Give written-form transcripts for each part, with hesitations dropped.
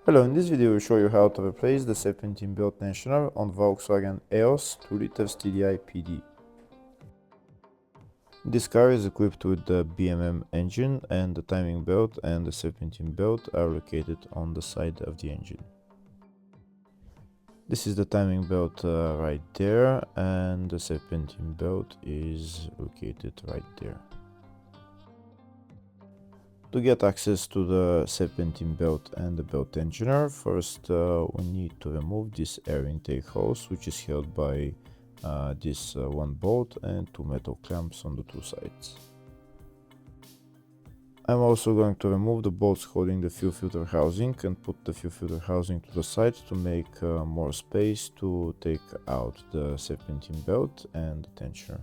Hello, in this video we show you how to replace the Serpentine belt tensioner on Volkswagen EOS 2 liters TDI PD. This car is equipped with the BMM engine, and the timing belt and the Serpentine belt are located on the side of the engine. This is the timing belt right there, and the Serpentine belt is located right there. To get access to the Serpentine belt and the belt tensioner, first we need to remove this air intake hose, which is held by this one bolt and two metal clamps on the two sides. I'm also going to remove the bolts holding the fuel filter housing and put the fuel filter housing to the side to make more space to take out the Serpentine belt and the tensioner.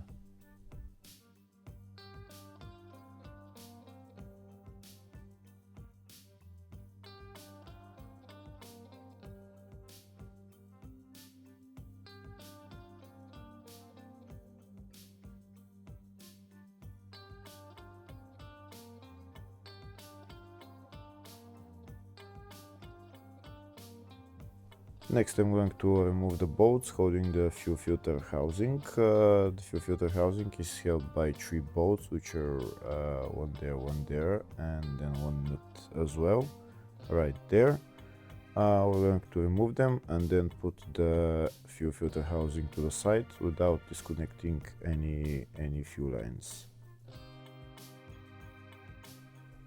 Next, I'm going to remove the bolts holding the fuel filter housing. The fuel filter housing is held by three bolts, which are one there, and then one nut as well, right there. We're going to remove them and then put the fuel filter housing to the side without disconnecting any fuel lines.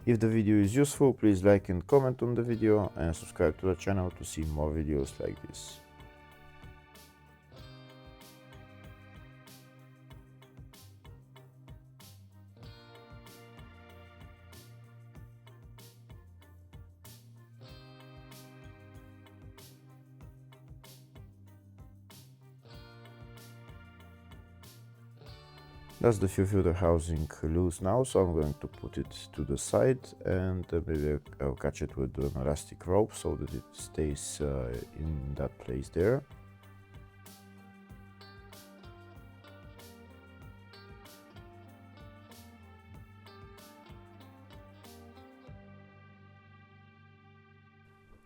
If the video is useful, please like and comment on the video and subscribe to the channel to see more videos like this. That's the fuel filter housing loose now, so I'm going to put it to the side, and maybe I'll catch it with an elastic rope so that it stays in that place there.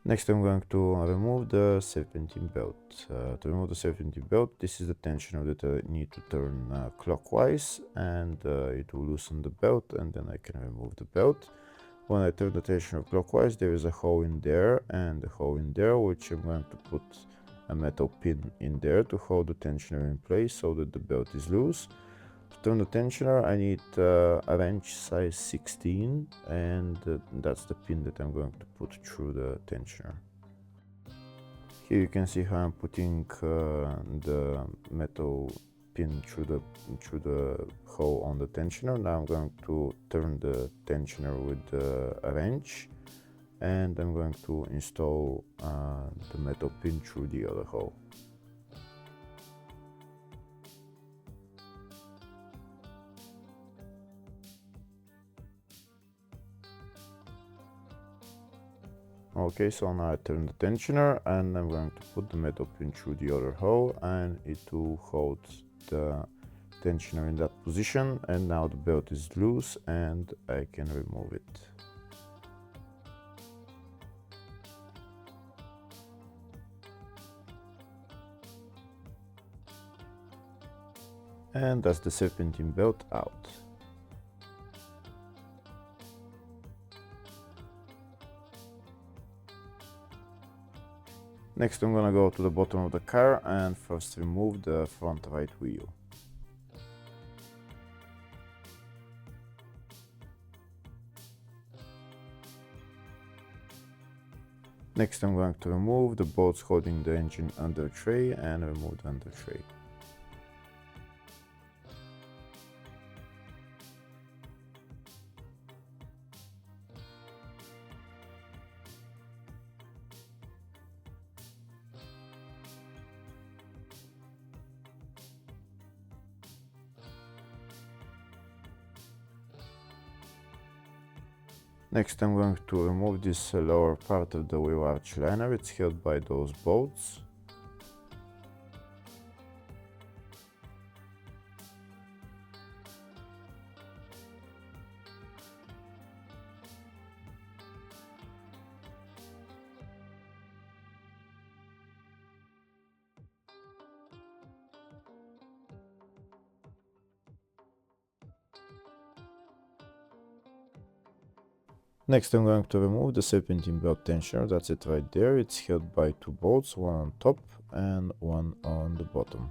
Next, I'm going to remove the Serpentine belt. To remove the Serpentine belt, this is the tensioner that I need to turn clockwise, and it will loosen the belt, and then I can remove the belt. When I turn the tensioner clockwise, there is a hole in there and a hole in there, which I'm going to put a metal pin in there to hold the tensioner in place so that the belt is loose. To turn the tensioner, I need a wrench size 16, and that's the pin that I'm going to put through the tensioner. Here you can see how I'm putting the metal pin through the hole on the tensioner. Now I'm going to turn the tensioner with a wrench, and I'm going to install the metal pin through the other hole. Okay, so now I turn the tensioner, and I'm going to put the metal pin through the other hole, and it will hold the tensioner in that position, and now the belt is loose and I can remove it. And that's the Serpentine belt out. Next, I'm gonna go to the bottom of the car and first remove the front right wheel. Next, I'm going to remove the bolts holding the engine under tray and remove the under tray. Next, I'm going to remove this lower part of the wheel arch liner. It's held by those bolts. Next I'm going to remove the serpentine belt tensioner, that's it right there. It's held by two bolts, one on top and one on the bottom.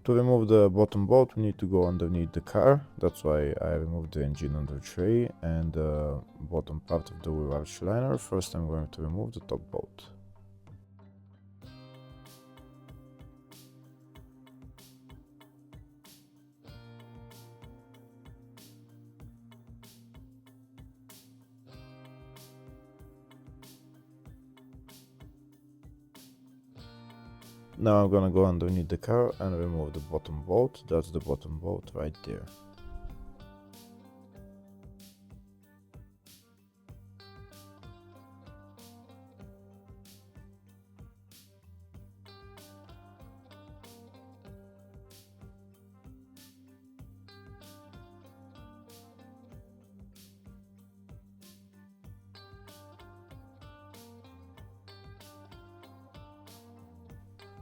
To remove the bottom bolt we need to go underneath the car, that's why I removed the engine under tray and the bottom part of the wheel arch liner. First I'm going to remove the top bolt. Now I'm gonna go underneath the car and remove the bottom bolt, that's the bottom bolt right there.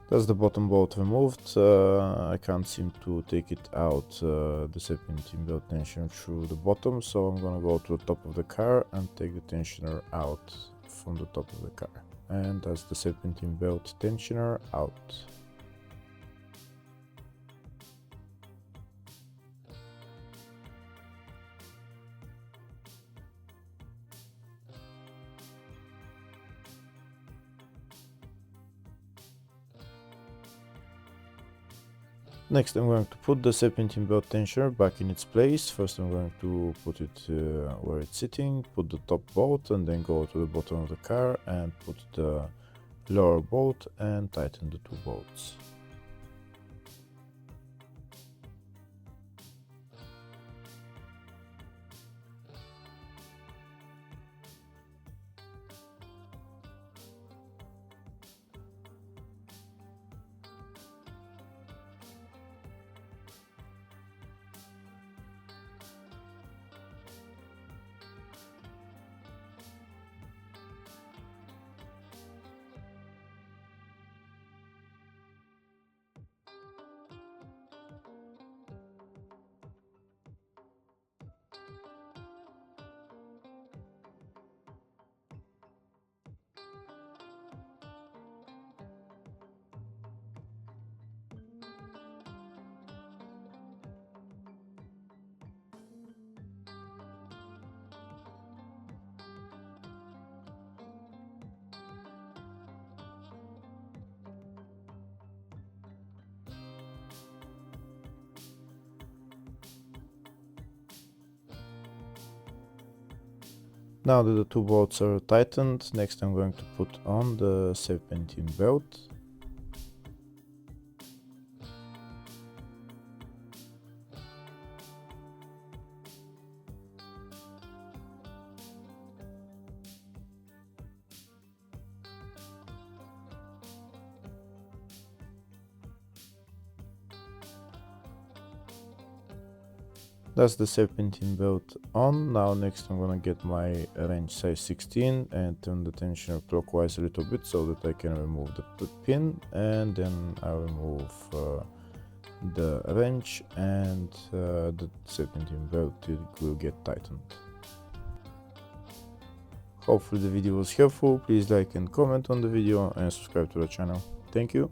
That's the bottom bolt removed. I can't seem to take it out, the serpentine belt tensioner through the bottom, so I'm gonna go to the top of the car and take the tensioner out from the top of the car. And that's the serpentine belt tensioner out. Next I'm going to put the serpentine belt tensioner back in its place. First I'm going to put it where it's sitting, put the top bolt and then go to the bottom of the car and put the lower bolt and tighten the two bolts. Now that the two bolts are tightened, next I'm going to put on the serpentine belt. That's the serpentine belt on. Now next I'm gonna get my wrench size 16 and turn the tensioner clockwise a little bit so that I can remove the pin, and then I'll remove the wrench and the serpentine belt will get tightened. Hopefully the video was helpful. Please like and comment on the video and subscribe to the channel. Thank you.